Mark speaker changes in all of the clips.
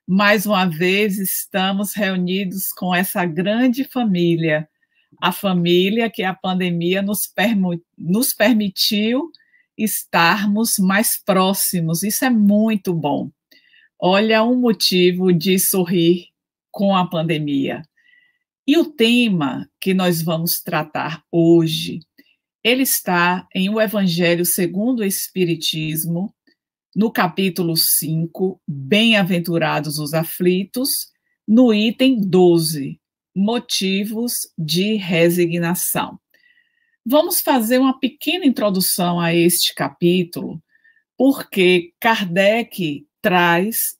Speaker 1: Mais uma vez estamos reunidos com essa grande família, a família que a pandemia nos permitiu estarmos mais próximos. Isso é muito bom. Olha, um motivo de sorrir com a pandemia. E o tema que nós vamos tratar hoje, ele está em O Evangelho segundo o Espiritismo, no capítulo 5, Bem-aventurados os aflitos, no item 12, Motivos de resignação. Vamos fazer uma pequena introdução a este capítulo, porque Kardec traz,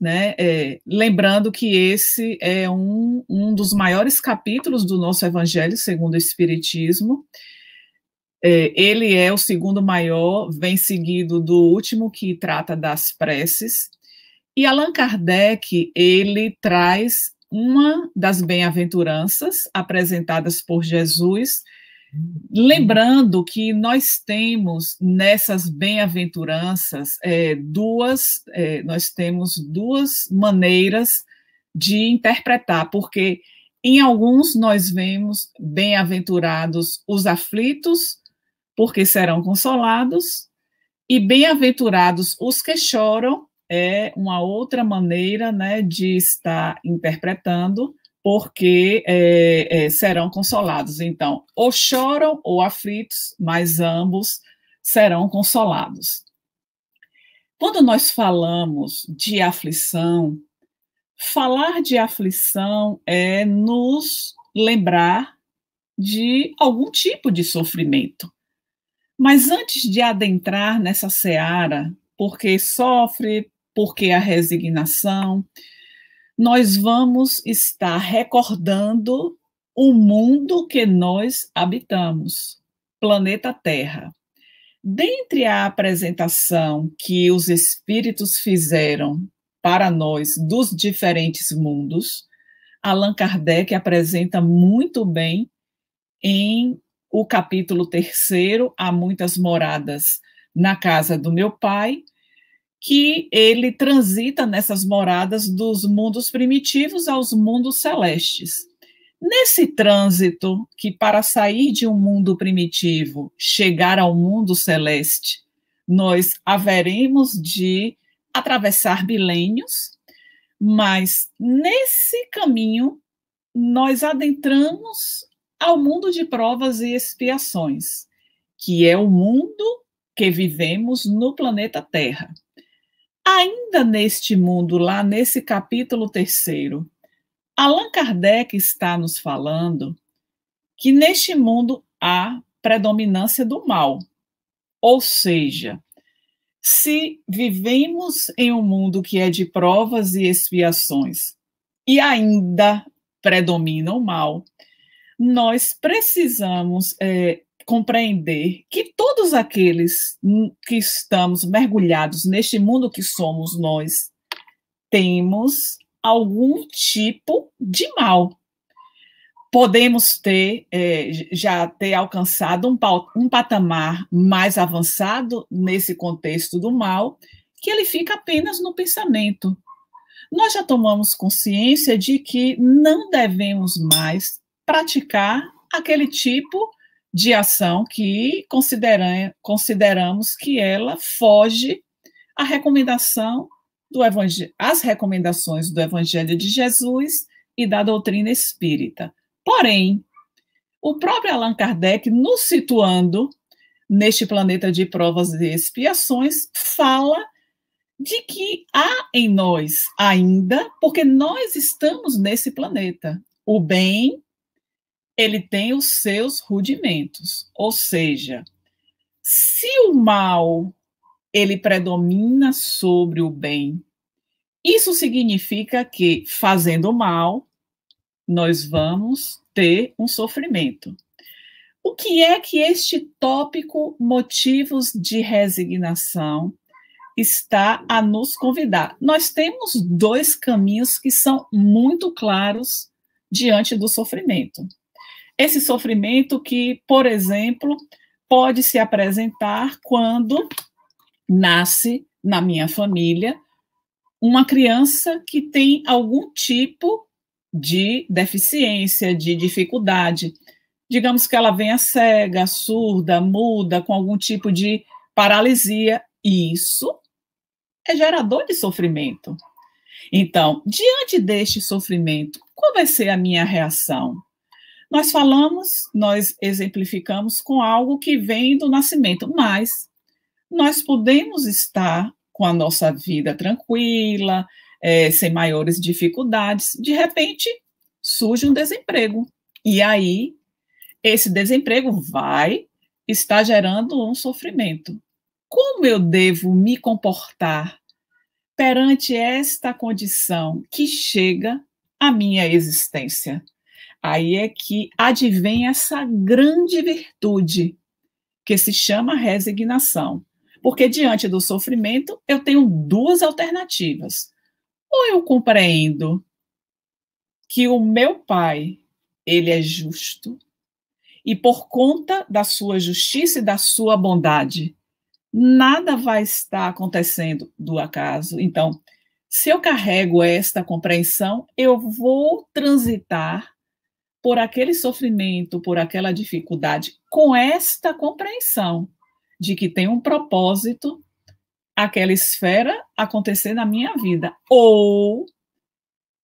Speaker 1: lembrando que esse é um dos maiores capítulos do nosso Evangelho segundo o Espiritismo. Ele é o segundo maior, vem seguido do último, que trata das preces. E Allan Kardec, ele traz uma das bem-aventuranças apresentadas por Jesus, lembrando que nós temos nessas bem-aventuranças nós temos duas maneiras de interpretar, porque em alguns nós vemos bem-aventurados os aflitos, porque serão consolados, e bem-aventurados os que choram, é uma outra maneira, de estar interpretando, porque serão consolados. Então, ou choram ou aflitos, mas ambos serão consolados. Quando nós falamos de aflição, falar de aflição é nos lembrar de algum tipo de sofrimento. Mas antes de adentrar nessa seara, porque sofre, porque a resignação, nós vamos estar recordando o mundo que nós habitamos, planeta Terra. Dentre a apresentação que os espíritos fizeram para nós dos diferentes mundos, Allan Kardec apresenta muito bem em o capítulo 3, Há Muitas Moradas na Casa do Meu Pai, que ele transita nessas moradas dos mundos primitivos aos mundos celestes. Nesse trânsito, que para sair de um mundo primitivo, chegar ao mundo celeste, nós haveremos de atravessar milênios, mas nesse caminho nós adentramos ao mundo de provas e expiações, que é o mundo que vivemos no planeta Terra. Ainda neste mundo, lá nesse capítulo 3, Allan Kardec está nos falando que neste mundo há predominância do mal. Ou seja, se vivemos em um mundo que é de provas e expiações e ainda predomina o mal, nós precisamos compreender que todos aqueles que estamos mergulhados neste mundo que somos nós, temos algum tipo de mal. Podemos já ter alcançado um patamar mais avançado nesse contexto do mal, que ele fica apenas no pensamento. Nós já tomamos consciência de que não devemos mais praticar aquele tipo de ação que consideramos que ela foge à recomendação às recomendações do Evangelho de Jesus e da doutrina espírita. Porém, o próprio Allan Kardec, nos situando neste planeta de provas e expiações, fala de que há em nós ainda, porque nós estamos nesse planeta, o bem, ele tem os seus rudimentos, ou seja, se o mal ele predomina sobre o bem, isso significa que, fazendo mal, nós vamos ter um sofrimento. O que é que este tópico, motivos de resignação, está a nos convidar? Nós temos dois caminhos que são muito claros diante do sofrimento. Esse sofrimento que, por exemplo, pode se apresentar quando nasce na minha família uma criança que tem algum tipo de deficiência, de dificuldade. Digamos que ela venha cega, surda, muda, com algum tipo de paralisia. Isso é gerador de sofrimento. Então, diante deste sofrimento, qual vai ser a minha reação? Nós exemplificamos com algo que vem do nascimento, mas nós podemos estar com a nossa vida tranquila, sem maiores dificuldades, de repente surge um desemprego. E aí, esse desemprego vai estar gerando um sofrimento. Como eu devo me comportar perante esta condição que chega à minha existência? Aí é que advém essa grande virtude que se chama resignação. Porque diante do sofrimento, eu tenho duas alternativas. Ou eu compreendo que o meu pai, ele é justo, e por conta da sua justiça e da sua bondade, nada vai estar acontecendo do acaso. Então, se eu carrego esta compreensão, eu vou transitar por aquele sofrimento, por aquela dificuldade, com esta compreensão de que tem um propósito aquela esfera acontecer na minha vida. Ou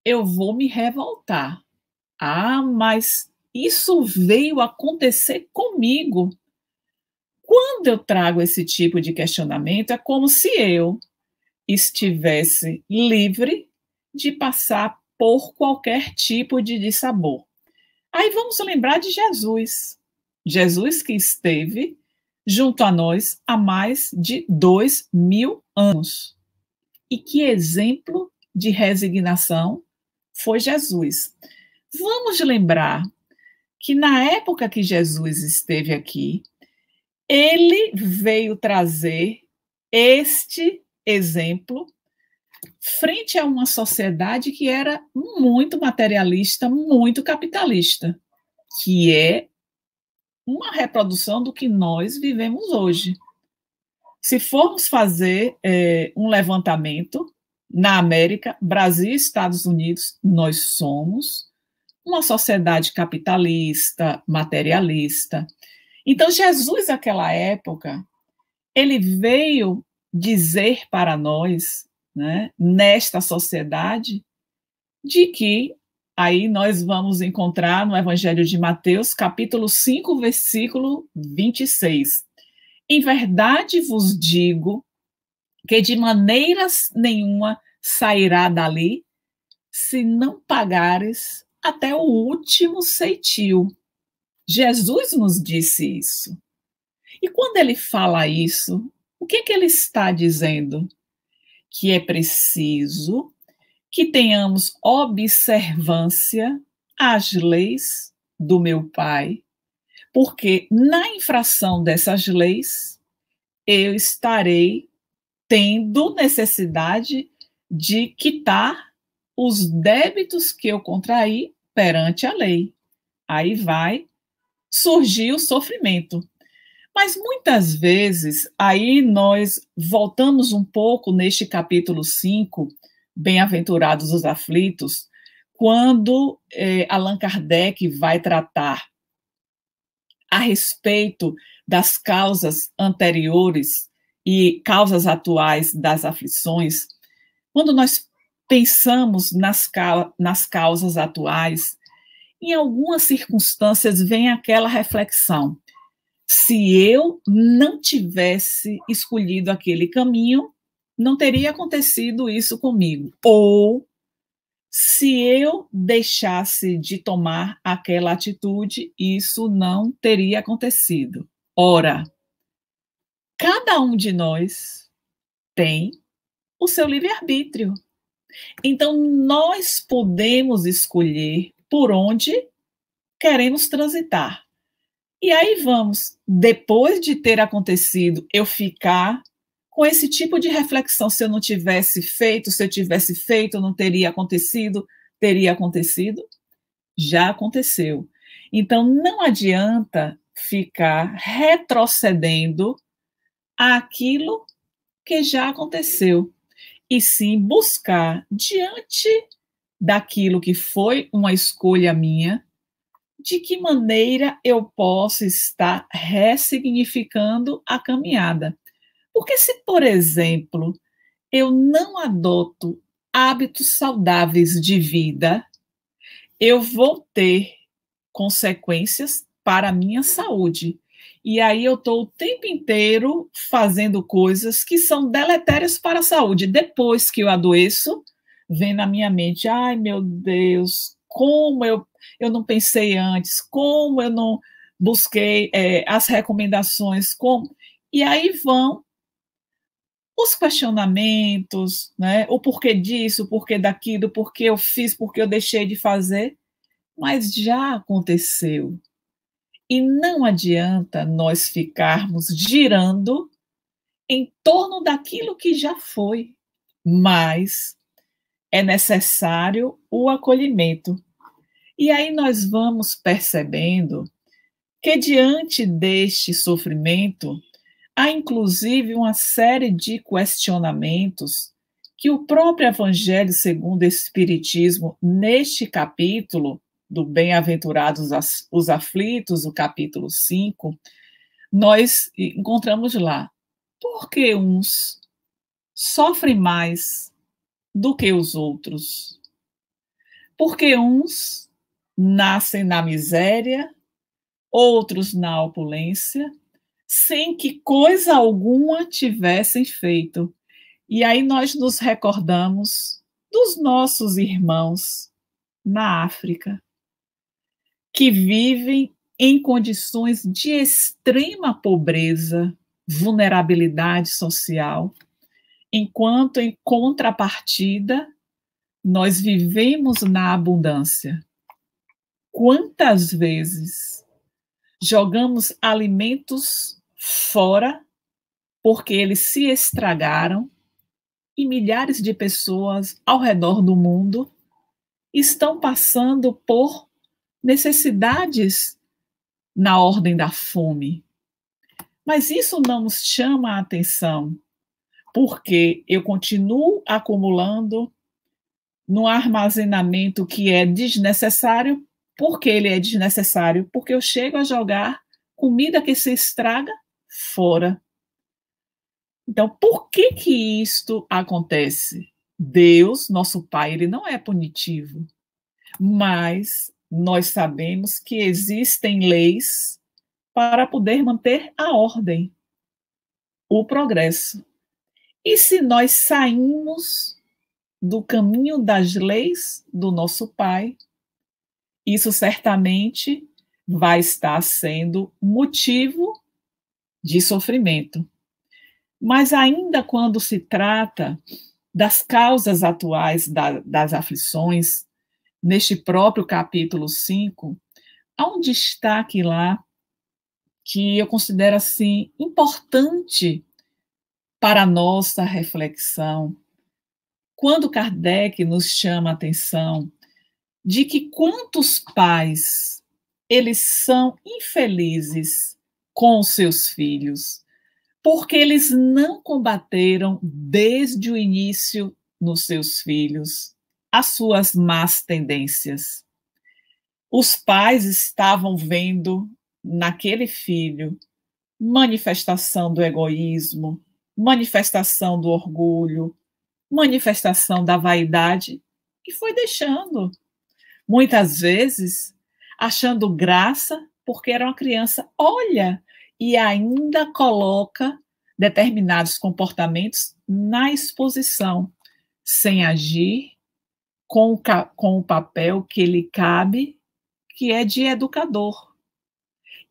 Speaker 1: eu vou me revoltar. Ah, mas isso veio acontecer comigo. Quando eu trago esse tipo de questionamento, é como se eu estivesse livre de passar por qualquer tipo de dissabor. Aí vamos lembrar de Jesus. Jesus que esteve junto a nós há mais de 2000 anos. E que exemplo de resignação foi Jesus. Vamos lembrar que na época que Jesus esteve aqui, ele veio trazer este exemplo frente a uma sociedade que era muito materialista, muito capitalista, que é uma reprodução do que nós vivemos hoje. Se formos fazer um levantamento na América, Brasil e Estados Unidos, nós somos uma sociedade capitalista, materialista. Então, Jesus, naquela época, ele veio dizer para nós, né, nesta sociedade, de que aí nós vamos encontrar no Evangelho de Mateus, capítulo 5, versículo 26. Em verdade vos digo que de maneira nenhuma sairá dali se não pagares até o último ceitil. Jesus nos disse isso. E quando ele fala isso, o que ele está dizendo? Que é preciso que tenhamos observância às leis do meu Pai, porque na infração dessas leis, eu estarei tendo necessidade de quitar os débitos que eu contraí perante a lei. Aí vai surgir o sofrimento. Mas muitas vezes, aí nós voltamos um pouco neste capítulo 5, Bem-aventurados os aflitos, quando Allan Kardec vai tratar a respeito das causas anteriores e causas atuais das aflições. Quando nós pensamos nas causas atuais, em algumas circunstâncias vem aquela reflexão: se eu não tivesse escolhido aquele caminho, não teria acontecido isso comigo. Ou se eu deixasse de tomar aquela atitude, isso não teria acontecido. Ora, cada um de nós tem o seu livre-arbítrio. Então, nós podemos escolher por onde queremos transitar. E aí vamos, depois de ter acontecido, eu ficar com esse tipo de reflexão: se eu não tivesse feito, se eu tivesse feito, não teria acontecido, teria acontecido? Já aconteceu. Então, não adianta ficar retrocedendo àquilo que já aconteceu, e sim buscar, diante daquilo que foi uma escolha minha, de que maneira eu posso estar ressignificando a caminhada. Porque se, por exemplo, eu não adoto hábitos saudáveis de vida, eu vou ter consequências para a minha saúde. E aí eu estou o tempo inteiro fazendo coisas que são deletérias para a saúde. Depois que eu adoeço, vem na minha mente, ai meu Deus, como eu não pensei antes, como eu não busquei as recomendações, como... E aí vão os questionamentos, né? O porquê disso, o porquê daquilo, o porquê eu fiz, porquê eu deixei de fazer, mas já aconteceu. E não adianta nós ficarmos girando em torno daquilo que já foi, mas é necessário o acolhimento. E aí nós vamos percebendo que, diante deste sofrimento, há inclusive uma série de questionamentos que o próprio Evangelho segundo o Espiritismo, neste capítulo do Bem-aventurados os aflitos, o capítulo 5, nós encontramos lá. Por que uns sofrem mais do que os outros? Porque uns nascem na miséria, outros na opulência, sem que coisa alguma tivessem feito. E aí nós nos recordamos dos nossos irmãos na África, que vivem em condições de extrema pobreza, vulnerabilidade social, enquanto, em contrapartida, nós vivemos na abundância. Quantas vezes jogamos alimentos fora porque eles se estragaram e milhares de pessoas ao redor do mundo estão passando por necessidades na ordem da fome. Mas isso não nos chama a atenção, porque eu continuo acumulando no armazenamento que é desnecessário. Por que ele é desnecessário? Porque eu chego a jogar comida que se estraga fora. Então, por que que isto acontece? Deus, nosso Pai, ele não é punitivo, mas nós sabemos que existem leis para poder manter a ordem, o progresso. E se nós saímos do caminho das leis do nosso Pai, isso certamente vai estar sendo motivo de sofrimento. Mas ainda quando se trata das causas atuais das aflições, neste próprio capítulo 5, há um destaque lá que eu considero assim importante para a nossa reflexão, quando Kardec nos chama a atenção de que quantos pais eles são infelizes com os seus filhos, porque eles não combateram desde o início nos seus filhos as suas más tendências. Os pais estavam vendo naquele filho manifestação do egoísmo, manifestação do orgulho, manifestação da vaidade, e foi deixando. Muitas vezes, achando graça, porque era uma criança, olha, e ainda coloca determinados comportamentos na exposição, sem agir com o papel que lhe cabe, que é de educador.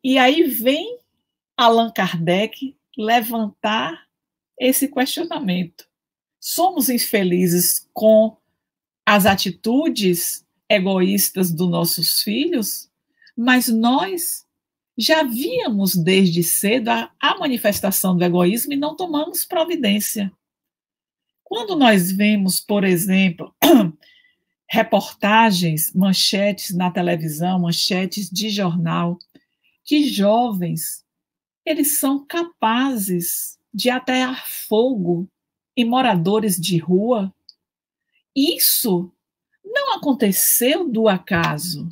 Speaker 1: E aí vem Allan Kardec levantar esse questionamento. Somos infelizes com as atitudes egoístas dos nossos filhos, mas nós já víamos desde cedo a manifestação do egoísmo e não tomamos providência. Quando nós vemos, por exemplo, reportagens, manchetes na televisão, manchetes de jornal, que jovens, eles são capazes de atear fogo em moradores de rua. Isso não aconteceu do acaso.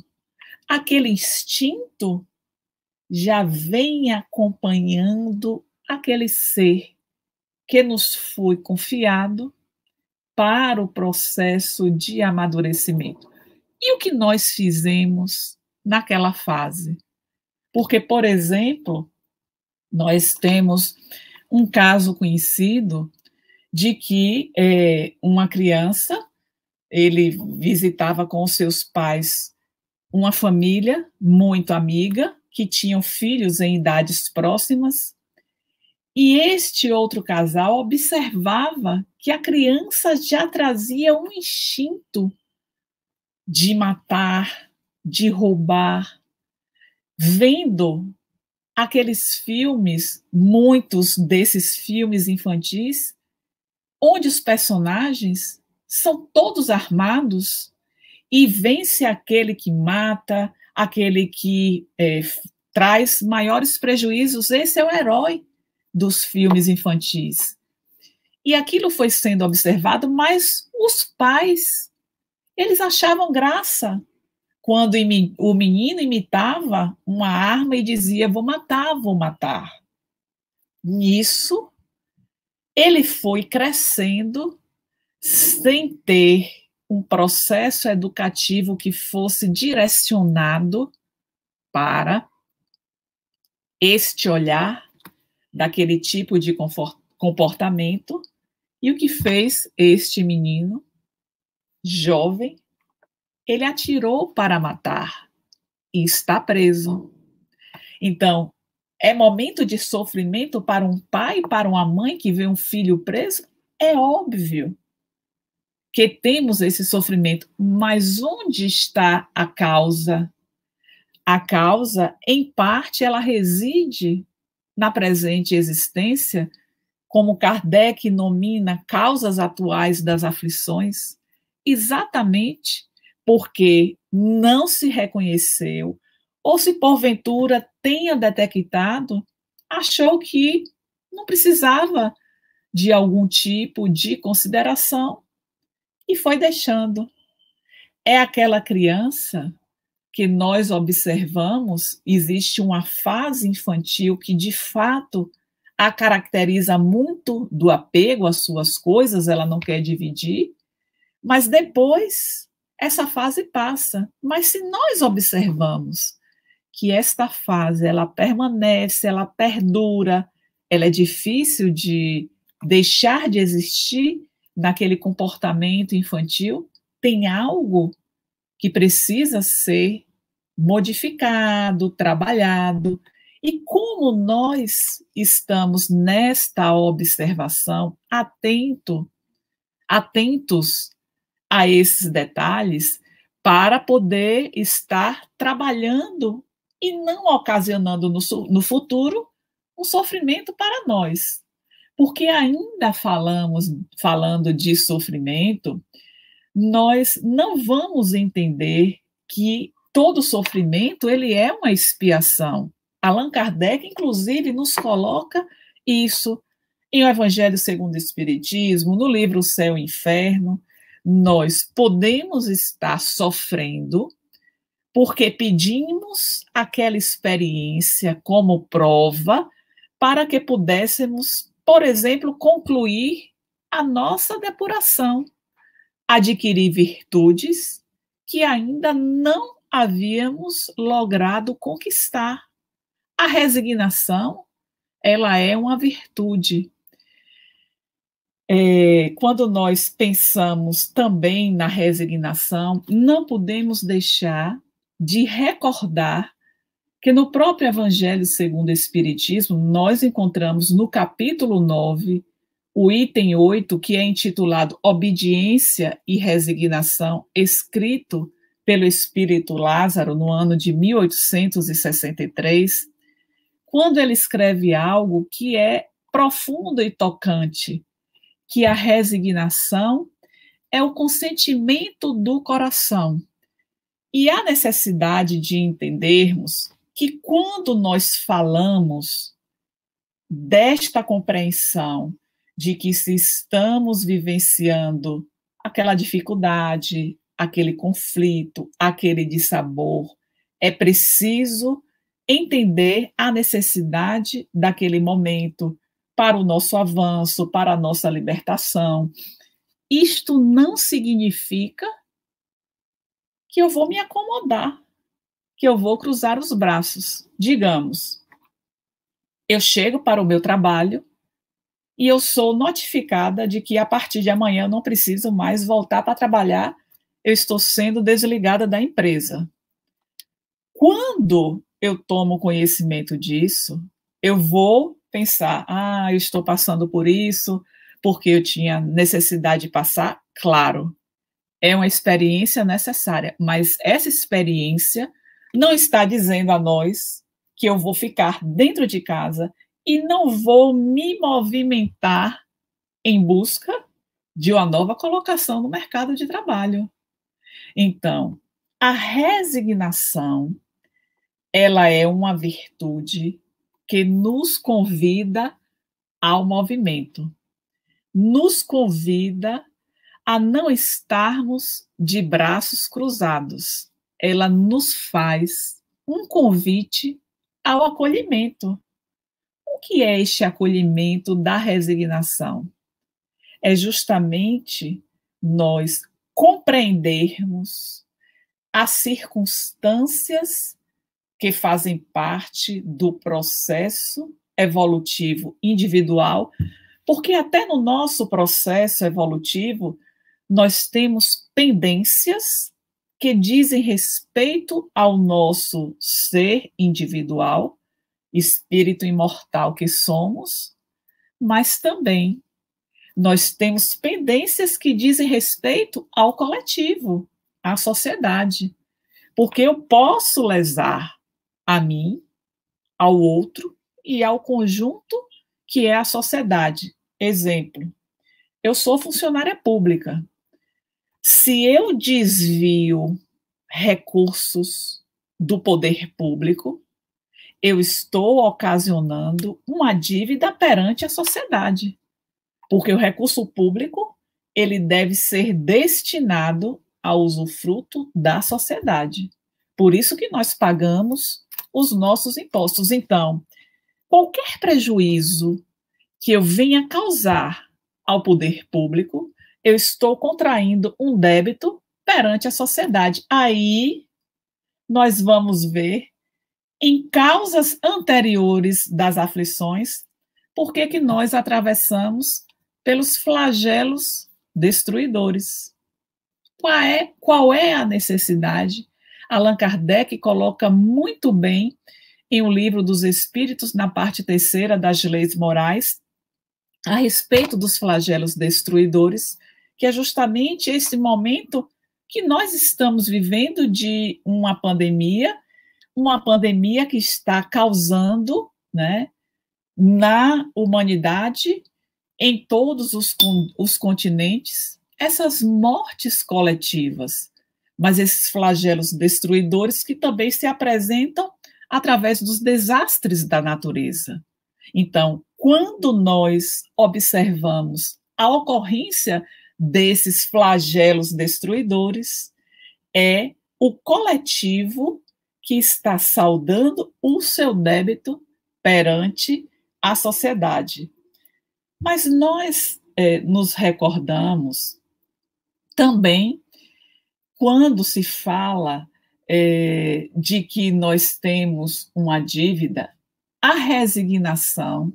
Speaker 1: Aquele instinto já vem acompanhando aquele ser que nos foi confiado para o processo de amadurecimento. E o que nós fizemos naquela fase? Porque, por exemplo, nós temos um caso conhecido de que uma criança, ele visitava com os seus pais uma família muito amiga, que tinham filhos em idades próximas, e este outro casal observava que a criança já trazia um instinto de matar, de roubar, vendo aqueles filmes, muitos desses filmes infantis, onde os personagens são todos armados e vence aquele que mata, aquele que traz maiores prejuízos. Esse é o herói dos filmes infantis. E aquilo foi sendo observado, mas os pais, eles achavam graça quando o menino imitava uma arma e dizia: vou matar, vou matar. Nisso, ele foi crescendo sem ter um processo educativo que fosse direcionado para este olhar daquele tipo de comportamento. E o que fez este menino, jovem, ele atirou para matar e está preso. Então, é momento de sofrimento para um pai, para uma mãe que vê um filho preso? É óbvio que temos esse sofrimento, mas onde está a causa? A causa, em parte, ela reside na presente existência, como Kardec nomina causas atuais das aflições, exatamente porque não se reconheceu, ou se porventura tenha detectado, achou que não precisava de algum tipo de consideração e foi deixando. É aquela criança que nós observamos, existe uma fase infantil que, de fato, a caracteriza muito do apego às suas coisas, ela não quer dividir, mas depois essa fase passa. Mas se nós observamos que esta fase, ela permanece, ela perdura, ela é difícil de deixar de existir naquele comportamento infantil, tem algo que precisa ser modificado, trabalhado. E como nós estamos nesta observação, atentos a esses detalhes, para poder estar trabalhando e não ocasionando no futuro um sofrimento para nós. Porque ainda falando de sofrimento, nós não vamos entender que todo sofrimento ele é uma expiação. Allan Kardec, inclusive, nos coloca isso em O Evangelho segundo o Espiritismo, no livro O Céu e o Inferno. Nós podemos estar sofrendo porque pedimos aquela experiência como prova para que pudéssemos, por exemplo, concluir a nossa depuração, adquirir virtudes que ainda não havíamos logrado conquistar. A resignação, ela é uma virtude. Quando nós pensamos também na resignação, não podemos deixar de recordar que no próprio Evangelho segundo o Espiritismo, nós encontramos no capítulo 9, o item 8, que é intitulado Obediência e Resignação, escrito pelo Espírito Lázaro no ano de 1863, quando ele escreve algo que é profundo e tocante, que a resignação é o consentimento do coração. E há necessidade de entendermos que quando nós falamos desta compreensão de que se estamos vivenciando aquela dificuldade, aquele conflito, aquele dissabor, é preciso entender a necessidade daquele momento para o nosso avanço, para a nossa libertação. Isto não significa que eu vou me acomodar, que eu vou cruzar os braços. Digamos, eu chego para o meu trabalho e eu sou notificada de que a partir de amanhã eu não preciso mais voltar para trabalhar, eu estou sendo desligada da empresa. Quando eu tomo conhecimento disso, eu vou pensar, eu estou passando por isso, porque eu tinha necessidade de passar. Claro, é uma experiência necessária, mas essa experiência não está dizendo a nós que eu vou ficar dentro de casa e não vou me movimentar em busca de uma nova colocação no mercado de trabalho. Então, a resignação, ela é uma virtude que nos convida ao movimento, nos convida a não estarmos de braços cruzados. Ela nos faz um convite ao acolhimento. O que é este acolhimento da resignação? É justamente nós compreendermos as circunstâncias que fazem parte do processo evolutivo individual, porque até no nosso processo evolutivo nós temos pendências que dizem respeito ao nosso ser individual, espírito imortal que somos, mas também nós temos pendências que dizem respeito ao coletivo, à sociedade, porque eu posso lesar a mim, ao outro e ao conjunto que é a sociedade. Exemplo, eu sou funcionária pública. Se eu desvio recursos do poder público, eu estou ocasionando uma dívida perante a sociedade, porque o recurso público ele deve ser destinado ao usufruto da sociedade. Por isso que nós pagamos os nossos impostos. Então, qualquer prejuízo que eu venha causar ao poder público, eu estou contraindo um débito perante a sociedade. Aí nós vamos ver em causas anteriores das aflições por que nós atravessamos pelos flagelos destruidores. Qual é a necessidade? Allan Kardec coloca muito bem em O Livro dos Espíritos, na parte 3ª das Leis Morais, a respeito dos flagelos destruidores, que é justamente esse momento que nós estamos vivendo de uma pandemia que está causando, né, na humanidade, em todos os continentes, essas mortes coletivas, mas esses flagelos destruidores que também se apresentam através dos desastres da natureza. Então, quando nós observamos a ocorrência desses flagelos destruidores, é o coletivo que está saldando o seu débito perante a sociedade. Mas nós nos recordamos também quando se fala de que nós temos uma dívida, a resignação,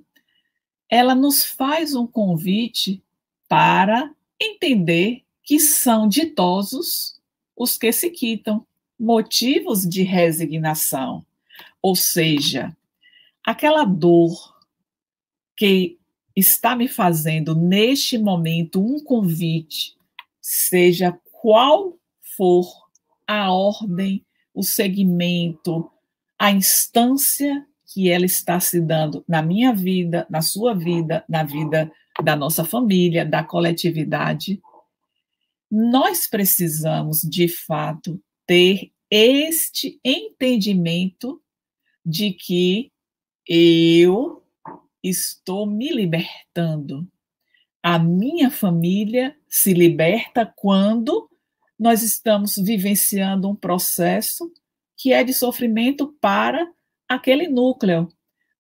Speaker 1: ela nos faz um convite para entender que são ditosos os que se quitam, motivos de resignação, ou seja, aquela dor que está me fazendo neste momento um convite, seja qual for a ordem, o segmento, a instância que ela está se dando na minha vida, na sua vida, na vida da nossa família, da coletividade, Nós precisamos, de fato, ter este entendimento de que eu estou me libertando. A minha família se liberta quando nós estamos vivenciando um processo que é de sofrimento para aquele núcleo.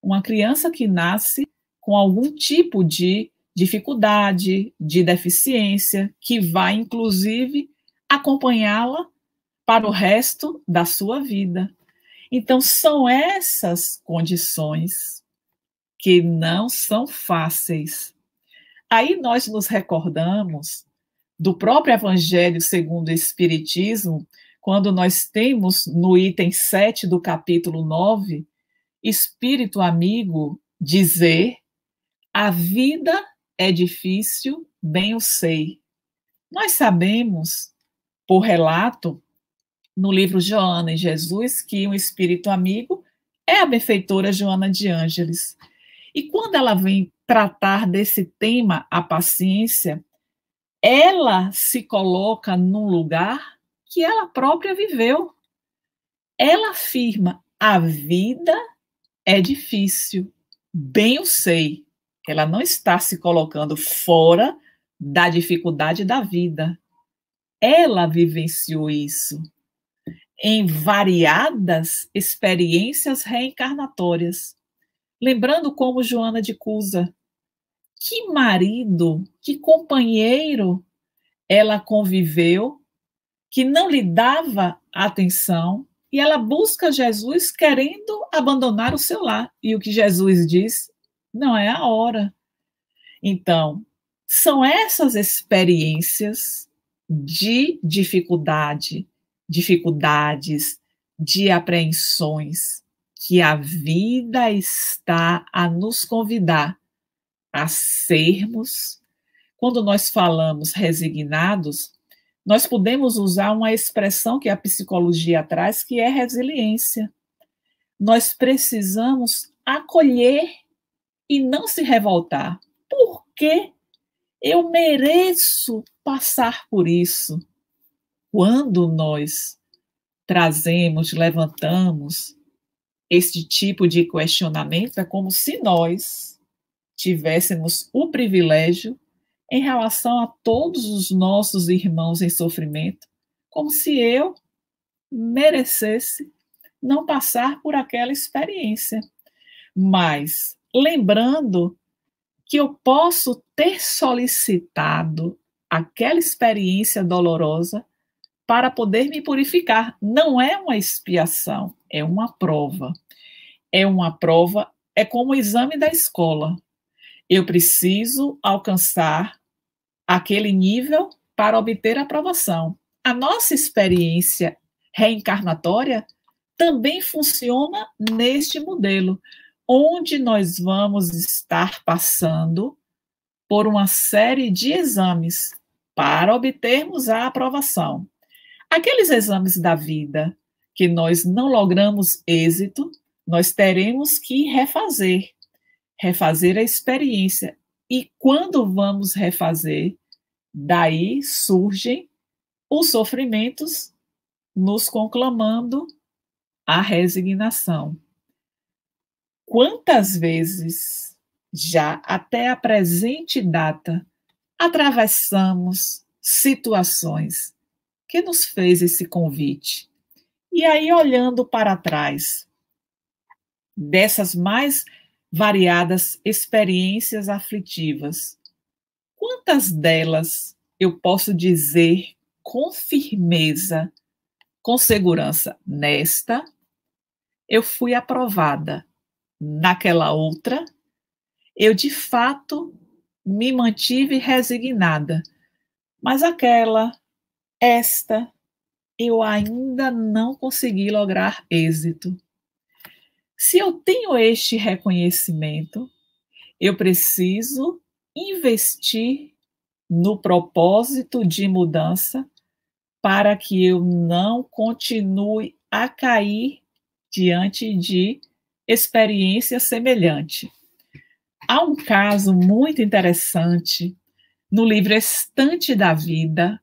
Speaker 1: Uma criança que nasce com algum tipo de dificuldade, de deficiência, que vai, inclusive, acompanhá-la para o resto da sua vida. Então, são essas condições que não são fáceis. Aí nós nos recordamos do próprio Evangelho segundo o Espiritismo, quando nós temos no item 7 do capítulo 9, Espírito amigo dizer: a vida é difícil, bem eu sei. Nós sabemos, por relato, no livro Joana e Jesus, que um espírito amigo é a benfeitora Joana de Ângeles. E quando ela vem tratar desse tema, a paciência, ela se coloca num lugar que ela própria viveu. Ela afirma: a vida é difícil, bem eu sei. Ela não está se colocando fora da dificuldade da vida. Ela vivenciou isso em variadas experiências reencarnatórias. Lembrando como Joana de Cusa, que marido, que companheiro ela conviveu, que não lhe dava atenção, e ela busca Jesus querendo abandonar o seu lar. E o que Jesus diz: não é a hora. Então, são essas experiências de dificuldade, dificuldades, de apreensões, que a vida está a nos convidar a sermos. Quando nós falamos resignados, nós podemos usar uma expressão que a psicologia traz, que é resiliência. Nós precisamos acolher e não se revoltar. Por quê? Eu mereço passar por isso. Quando nós trazemos, levantamos este tipo de questionamento, é como se nós tivéssemos o privilégio em relação a todos os nossos irmãos em sofrimento, como se eu merecesse não passar por aquela experiência. Mas lembrando que eu posso ter solicitado aquela experiência dolorosa para poder me purificar. Não é uma expiação, é uma prova. É uma prova, é como o exame da escola. Eu preciso alcançar aquele nível para obter a aprovação. A nossa experiência reencarnatória também funciona neste modelo, onde nós vamos estar passando por uma série de exames para obtermos a aprovação. Aqueles exames da vida que nós não logramos êxito, nós teremos que refazer a experiência. E quando vamos refazer, daí surgem os sofrimentos, nos conclamando a resignação. Quantas vezes, já até a presente data, atravessamos situações que nos fez esse convite? E aí, olhando para trás, dessas mais variadas experiências aflitivas, quantas delas eu posso dizer com firmeza, com segurança: nesta eu fui aprovada, naquela outra eu de fato me mantive resignada, mas esta eu ainda não consegui lograr êxito. Se eu tenho este reconhecimento, eu preciso investir no propósito de mudança para que eu não continue a cair diante de experiência semelhante. Há um caso muito interessante no livro Estante da Vida,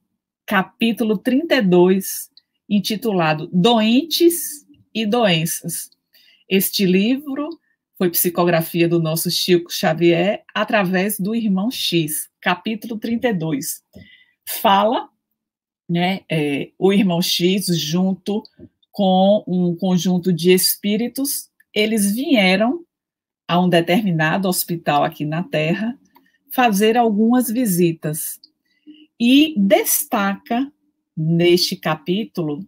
Speaker 1: capítulo 32, intitulado Doentes e Doenças. Este livro foi psicografia do nosso Chico Xavier através do Irmão X, capítulo 32. Fala, né, o Irmão X, junto com um conjunto de espíritos, eles vieram a um determinado hospital aqui na Terra fazer algumas visitas. E destaca, neste capítulo,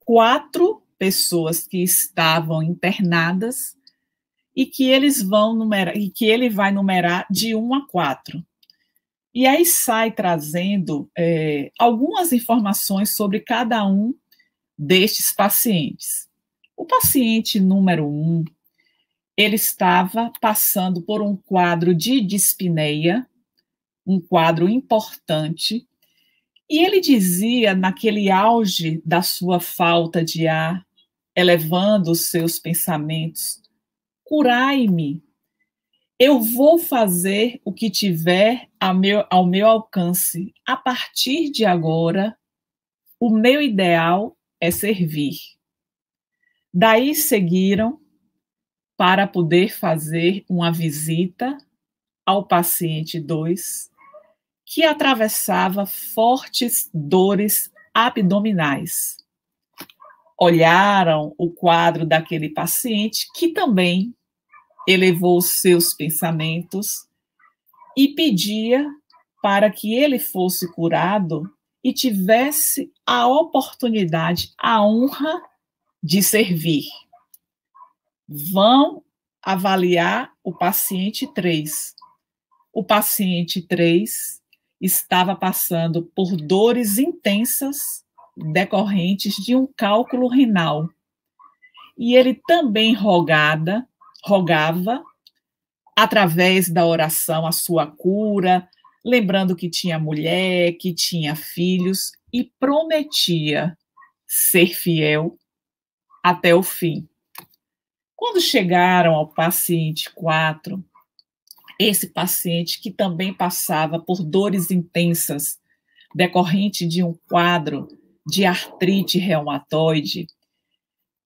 Speaker 1: 4 pessoas que estavam internadas e que eles vão numerar, e que ele vai numerar de 1 a 4. E aí sai trazendo algumas informações sobre cada um destes pacientes. O paciente número 1, ele estava passando por um quadro de dispneia, um quadro importante, e ele dizia, naquele auge da sua falta de ar, elevando os seus pensamentos: curai-me, eu vou fazer o que tiver ao meu alcance. A partir de agora, o meu ideal é servir. Daí seguiram para poder fazer uma visita ao paciente 2, que atravessava fortes dores abdominais. Olharam o quadro daquele paciente, que também elevou os seus pensamentos e pedia para que ele fosse curado e tivesse a oportunidade, a honra de servir. Vão avaliar o paciente 3. O paciente 3 estava passando por dores intensas decorrentes de um cálculo renal. E ele também rogava, através da oração, a sua cura, lembrando que tinha mulher, que tinha filhos, e prometia ser fiel até o fim. Quando chegaram ao paciente 4, esse paciente que também passava por dores intensas decorrente de um quadro de artrite reumatoide,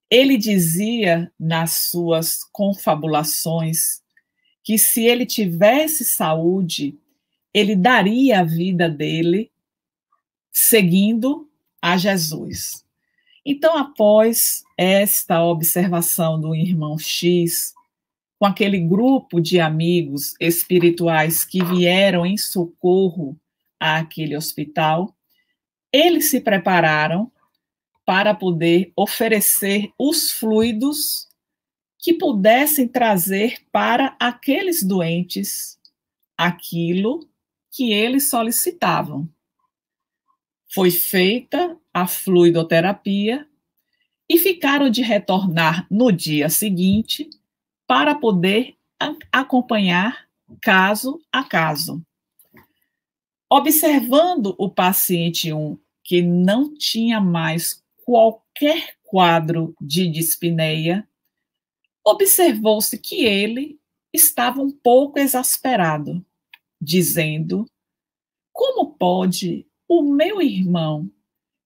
Speaker 1: ele dizia nas suas confabulações que se ele tivesse saúde, ele daria a vida dele seguindo a Jesus. Então, após esta observação do irmão X, com aquele grupo de amigos espirituais que vieram em socorro àquele hospital, eles se prepararam para poder oferecer os fluidos que pudessem trazer para aqueles doentes aquilo que eles solicitavam. Foi feita a fluidoterapia e ficaram de retornar no dia seguinte para poder acompanhar caso a caso. Observando o paciente 1, que não tinha mais qualquer quadro de dispneia, observou-se que ele estava um pouco exasperado, dizendo: como pode o meu irmão,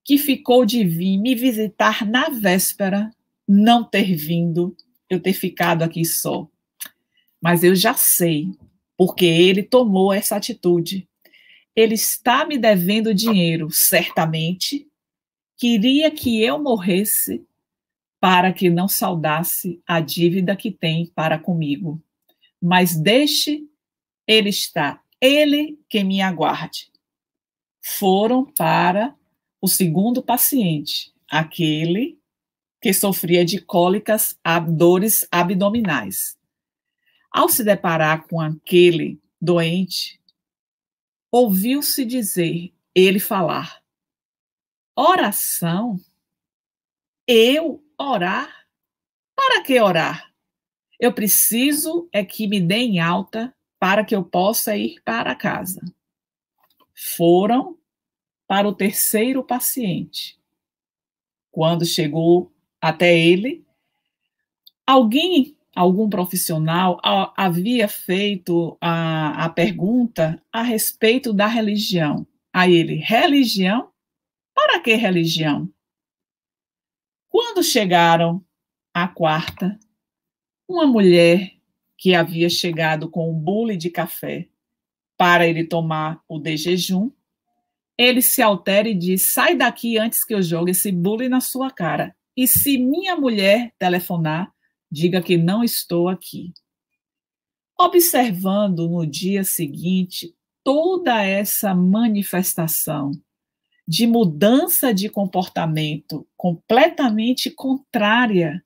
Speaker 1: que ficou de vir me visitar na véspera, não ter vindo, eu ter ficado aqui só? Mas eu já sei, porque ele tomou essa atitude. Ele está me devendo dinheiro, certamente. Queria que eu morresse para que não saudasse a dívida que tem para comigo. Mas deixe ele estar, ele que me aguarde. Foram para o segundo paciente, aquele que sofria de cólicas, dores abdominais. Ao se deparar com aquele doente, ouviu-se dizer, ele falar: oração? Eu orar? Para que orar? Eu preciso é que me deem alta para que eu possa ir para casa. Foram para o terceiro paciente. Quando chegou até ele, algum profissional havia feito a pergunta a respeito da religião. A ele: religião? Para que religião? Quando chegaram à quarta, uma mulher que havia chegado com um bule de café para ele tomar o de jejum, ele se altera e diz: sai daqui antes que eu jogue esse bule na sua cara. E se minha mulher telefonar, diga que não estou aqui. Observando no dia seguinte toda essa manifestação de mudança de comportamento completamente contrária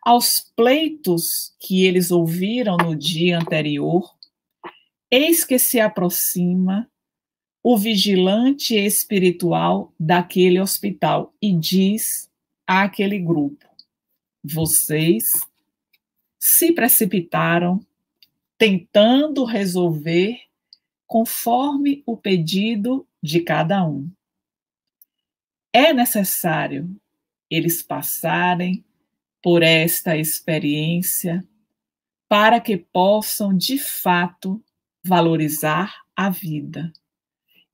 Speaker 1: aos pleitos que eles ouviram no dia anterior, eis que se aproxima o vigilante espiritual daquele hospital e diz àquele grupo: vocês se precipitaram tentando resolver conforme o pedido de cada um. É necessário eles passarem por esta experiência para que possam, de fato, valorizar a vida.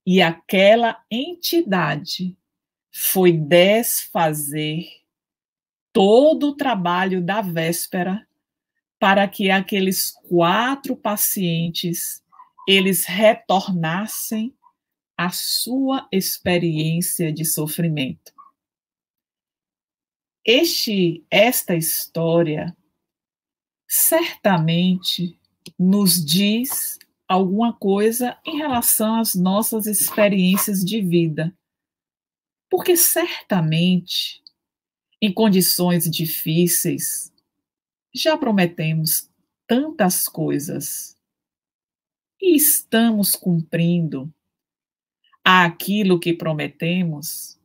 Speaker 1: E aquela entidade foi desfazer todo o trabalho da véspera para que aqueles 4 pacientes eles retornassem à sua experiência de sofrimento. Esta história certamente nos diz alguma coisa em relação às nossas experiências de vida. Porque certamente, em condições difíceis, já prometemos tantas coisas e estamos cumprindo aquilo que prometemos,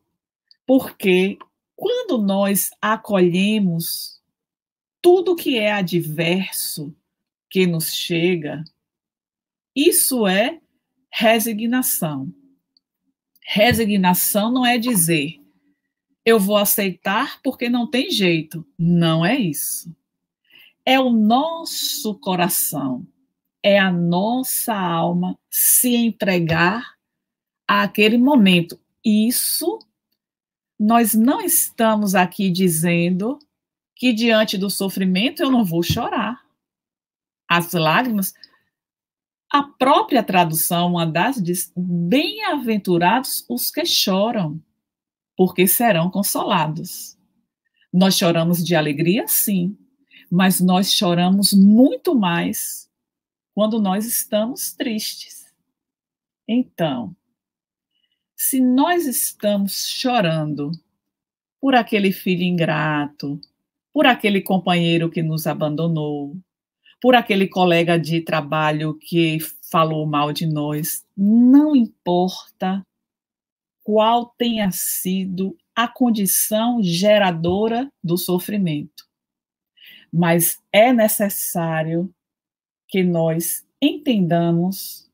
Speaker 1: porque quando nós acolhemos tudo que é adverso que nos chega, isso é resignação. Resignação não é dizer, eu vou aceitar porque não tem jeito. Não é isso. É o nosso coração, é a nossa alma se entregar àquele momento. Isso, nós não estamos aqui dizendo que diante do sofrimento eu não vou chorar. As lágrimas, a própria tradução, uma das diz, bem-aventurados os que choram, porque serão consolados. Nós choramos de alegria, sim, mas nós choramos muito mais quando nós estamos tristes. Então, se nós estamos chorando por aquele filho ingrato, por aquele companheiro que nos abandonou, por aquele colega de trabalho que falou mal de nós, não importa qual tenha sido a condição geradora do sofrimento, mas é necessário que nós entendamos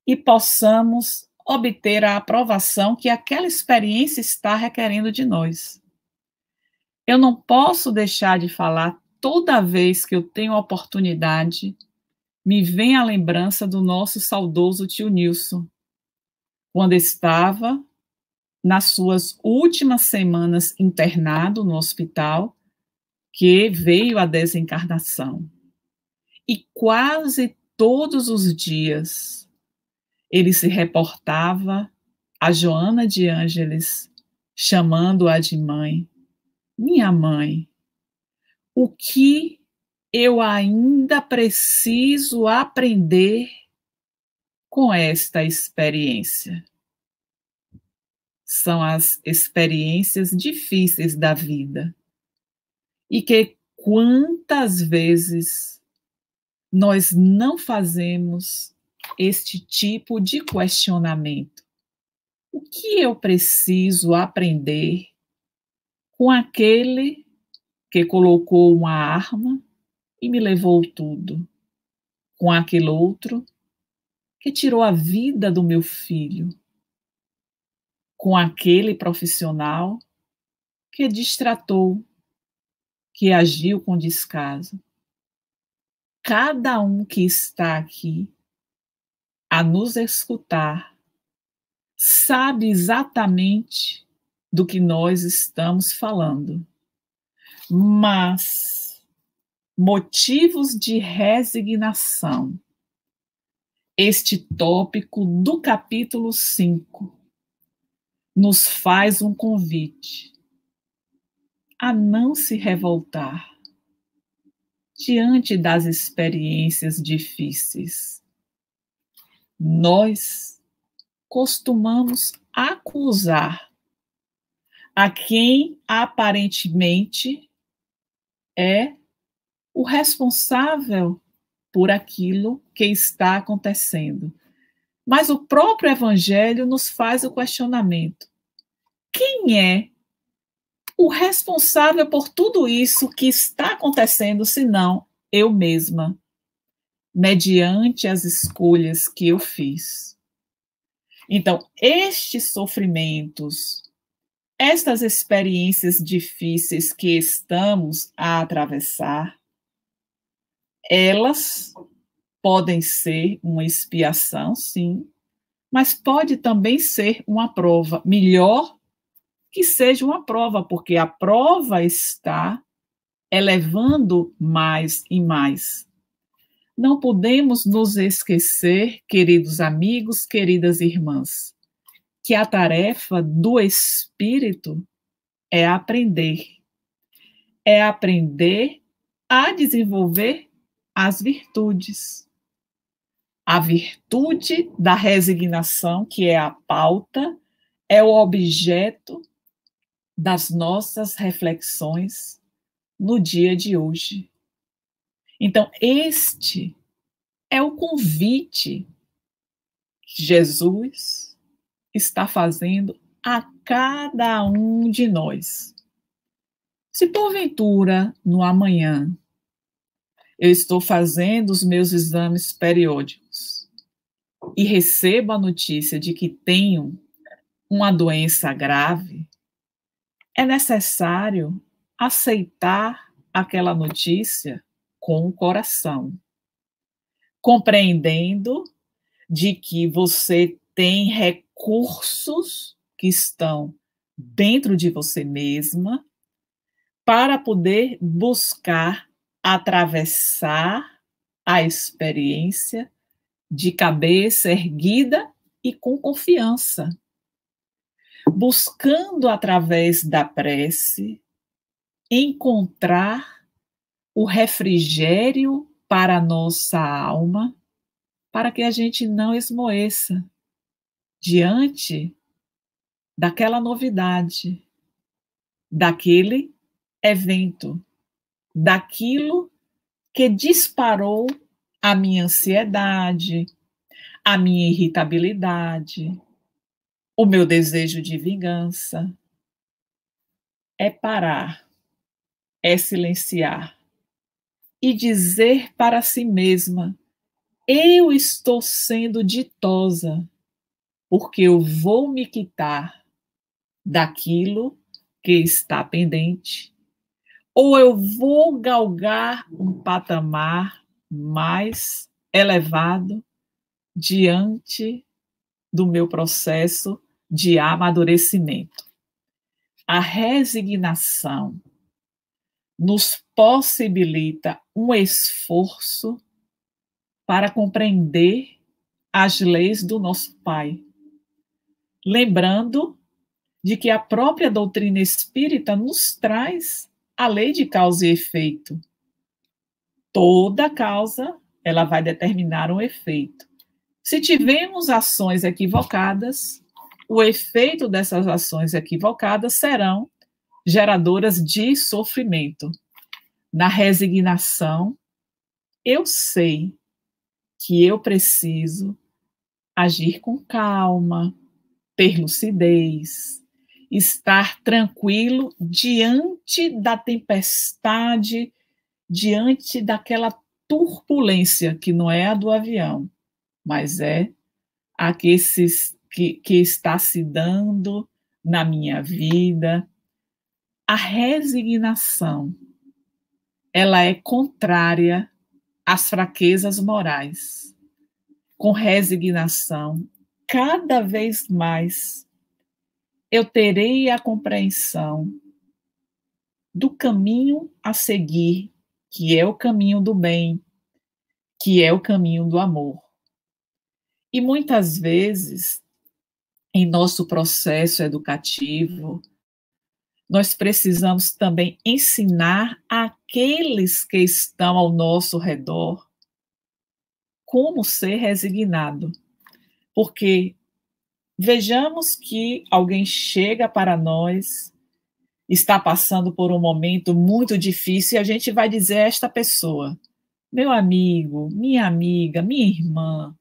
Speaker 1: e possamos obter a aprovação que aquela experiência está requerendo de nós. Eu não posso deixar de falar toda vez que eu tenho oportunidade, me vem a lembrança do nosso saudoso tio Nilson, quando estava nas suas últimas semanas internado no hospital, que veio a desencarnação. E quase todos os dias ele se reportava a Joana de Ângeles, chamando-a de mãe. Minha mãe, o que eu ainda preciso aprender com esta experiência? São as experiências difíceis da vida. E que quantas vezes nós não fazemos este tipo de questionamento? O que eu preciso aprender com aquele que colocou uma arma e me levou tudo? Com aquele outro que tirou a vida do meu filho? Com aquele profissional que destratou, que agiu com descaso? Cada um que está aqui a nos escutar sabe exatamente do que nós estamos falando. Mas motivos de resignação. Este tópico do capítulo 5 nos faz um convite a não se revoltar diante das experiências difíceis. Nós costumamos acusar a quem aparentemente é o responsável por aquilo que está acontecendo. Mas o próprio Evangelho nos faz o questionamento: quem é o responsável por tudo isso que está acontecendo, senão eu mesma, mediante as escolhas que eu fiz? Então, estes sofrimentos, estas experiências difíceis que estamos a atravessar, elas podem ser uma expiação, sim, mas pode também ser uma prova. Melhor que seja uma prova, porque a prova está elevando mais e mais. Não podemos nos esquecer, queridos amigos, queridas irmãs, que a tarefa do Espírito é aprender. É aprender a desenvolver as virtudes. A virtude da resignação, que é a pauta, é o objeto das nossas reflexões no dia de hoje. Então, este é o convite que Jesus está fazendo a cada um de nós. Se porventura, no amanhã, eu estou fazendo os meus exames periódicos e recebo a notícia de que tenho uma doença grave, é necessário aceitar aquela notícia com o coração, compreendendo de que você tem recursos que estão dentro de você mesma para poder buscar atravessar a experiência de cabeça erguida e com confiança, buscando através da prece encontrar o refrigério para a nossa alma, para que a gente não esmoeça diante daquela novidade, daquele evento, daquilo que disparou a minha ansiedade, a minha irritabilidade, o meu desejo de vingança. É parar, é silenciar e dizer para si mesma: eu estou sendo ditosa, porque eu vou me quitar daquilo que está pendente, ou eu vou galgar um patamar mais elevado diante do meu processo de amadurecimento. A resignação nos possibilita um esforço para compreender as leis do nosso Pai. Lembrando de que a própria doutrina espírita nos traz a lei de causa e efeito. Toda causa, ela vai determinar um efeito. Se tivermos ações equivocadas, o efeito dessas ações equivocadas serão geradoras de sofrimento. Na resignação, eu sei que eu preciso agir com calma, ter lucidez, estar tranquilo diante da tempestade, diante daquela turbulência que não é a do avião, mas é a que está se dando na minha vida. A resignação, ela é contrária às fraquezas morais. Com resignação, cada vez mais eu terei a compreensão do caminho a seguir, que é o caminho do bem, que é o caminho do amor. E muitas vezes, em nosso processo educativo, nós precisamos também ensinar aqueles que estão ao nosso redor como ser resignado. Porque vejamos que alguém chega para nós, está passando por um momento muito difícil, e a gente vai dizer a esta pessoa: meu amigo, minha amiga, minha irmã,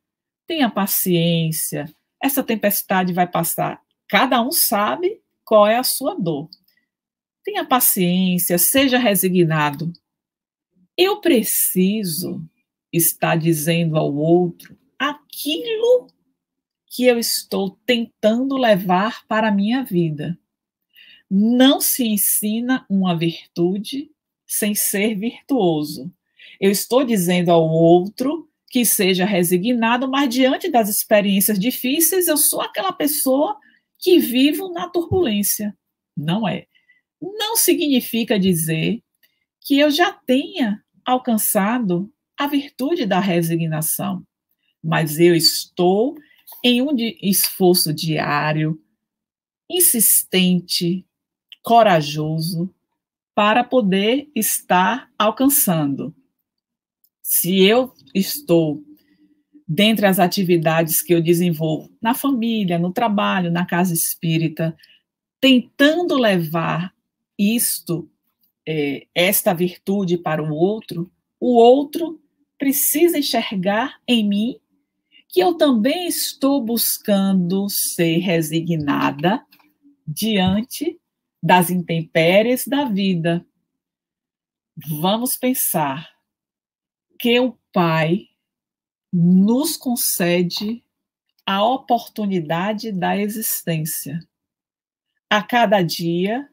Speaker 1: tenha paciência, essa tempestade vai passar. Cada um sabe qual é a sua dor. Tenha paciência, seja resignado. Eu preciso estar dizendo ao outro aquilo que eu estou tentando levar para a minha vida. Não se ensina uma virtude sem ser virtuoso. Eu estou dizendo ao outro que seja resignado, mas diante das experiências difíceis, eu sou aquela pessoa que vivo na turbulência. Não é. Não significa dizer que eu já tenha alcançado a virtude da resignação, mas eu estou em um esforço diário, insistente, corajoso, para poder estar alcançando. Se eu estou dentre as atividades que eu desenvolvo na família, no trabalho, na casa espírita, tentando levar isto, esta virtude para o outro precisa enxergar em mim que eu também estou buscando ser resignada diante das intempéries da vida. Vamos pensar que o Pai nos concede a oportunidade da existência. A cada dia,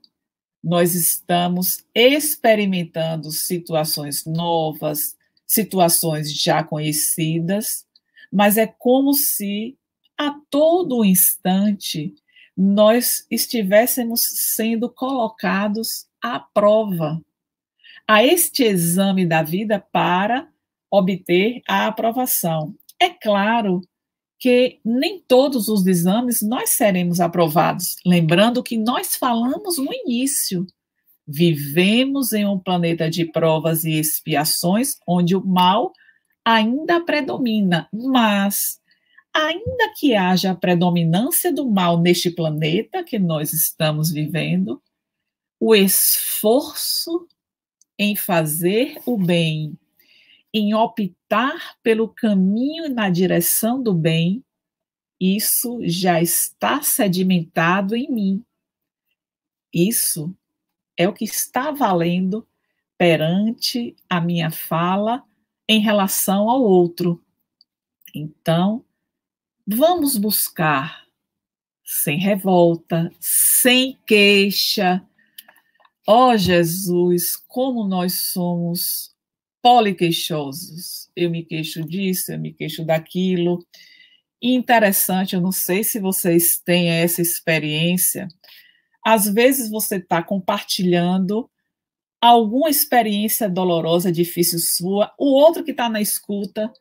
Speaker 1: nós estamos experimentando situações novas, situações já conhecidas, mas é como se a todo instante nós estivéssemos sendo colocados à prova, a este exame da vida para obter a aprovação. É claro que nem todos os exames nós seremos aprovados. Lembrando que nós falamos no início, vivemos em um planeta de provas e expiações, onde o mal ainda predomina, mas ainda que haja a predominância do mal neste planeta que nós estamos vivendo, o esforço em fazer o bem, em optar pelo caminho e na direção do bem, isso já está sedimentado em mim. Isso é o que está valendo perante a minha fala em relação ao outro. Então, vamos buscar sem revolta, sem queixa. Ó Jesus, como nós somos poliqueixosos. Eu me queixo disso, eu me queixo daquilo. E interessante, eu não sei se vocês têm essa experiência. Às vezes você está compartilhando alguma experiência dolorosa, difícil sua, o outro que está na escuta,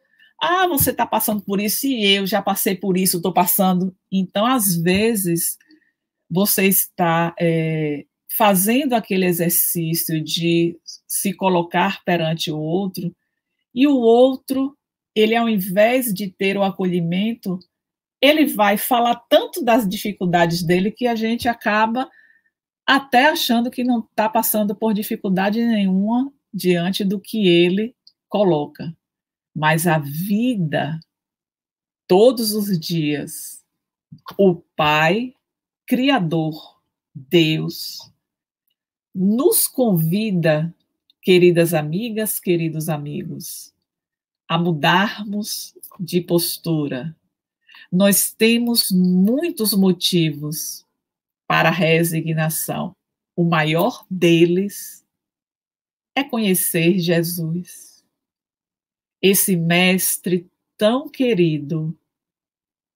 Speaker 1: você está passando por isso e eu já passei por isso, estou passando. Então, às vezes, você está fazendo aquele exercício de se colocar perante o outro, e o outro, ele, ao invés de ter o acolhimento, ele vai falar tanto das dificuldades dele que a gente acaba até achando que não está passando por dificuldade nenhuma diante do que ele coloca. Mas a vida, todos os dias, o Pai, Criador, Deus, nos convida, queridas amigas, queridos amigos, a mudarmos de postura. Nós temos muitos motivos para a resignação. O maior deles é conhecer Jesus, esse mestre tão querido,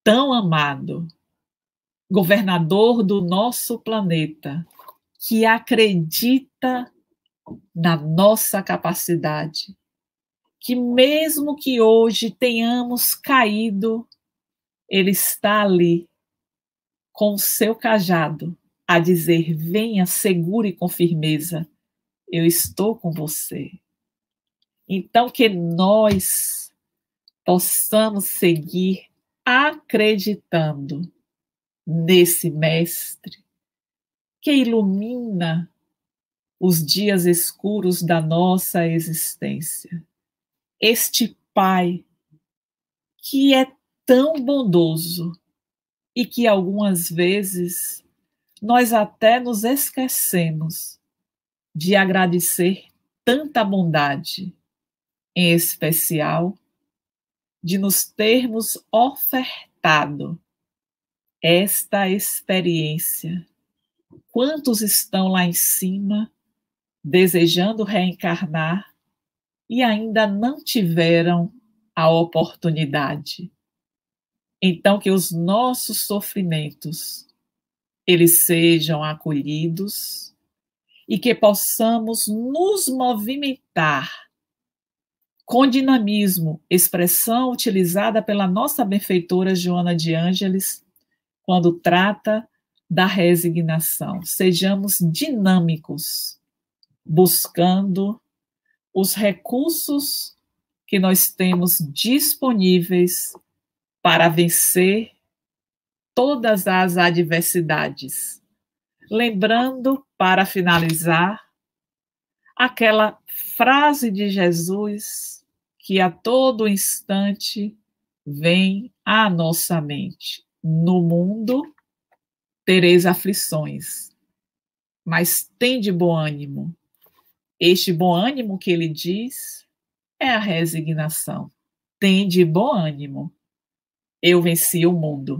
Speaker 1: tão amado, governador do nosso planeta, que acredita na nossa capacidade, que mesmo que hoje tenhamos caído, ele está ali com o seu cajado a dizer: venha seguro e com firmeza, eu estou com você. Então, que nós possamos seguir acreditando nesse Mestre que ilumina os dias escuros da nossa existência. Este Pai que é tão bondoso e que algumas vezes nós até nos esquecemos de agradecer tanta bondade, em especial de nos termos ofertado esta experiência. Quantos estão lá em cima desejando reencarnar e ainda não tiveram a oportunidade? Então, que os nossos sofrimentos eles sejam acolhidos e que possamos nos movimentar com dinamismo, expressão utilizada pela nossa benfeitora Joana de Ângeles quando trata da resignação. Sejamos dinâmicos, buscando os recursos que nós temos disponíveis para vencer todas as adversidades. Lembrando, para finalizar, aquela frase de Jesus que a todo instante vem à nossa mente: no mundo tereis aflições, mas tende bom ânimo. Este bom ânimo que ele diz é a resignação. Tende bom ânimo. Eu venci o mundo.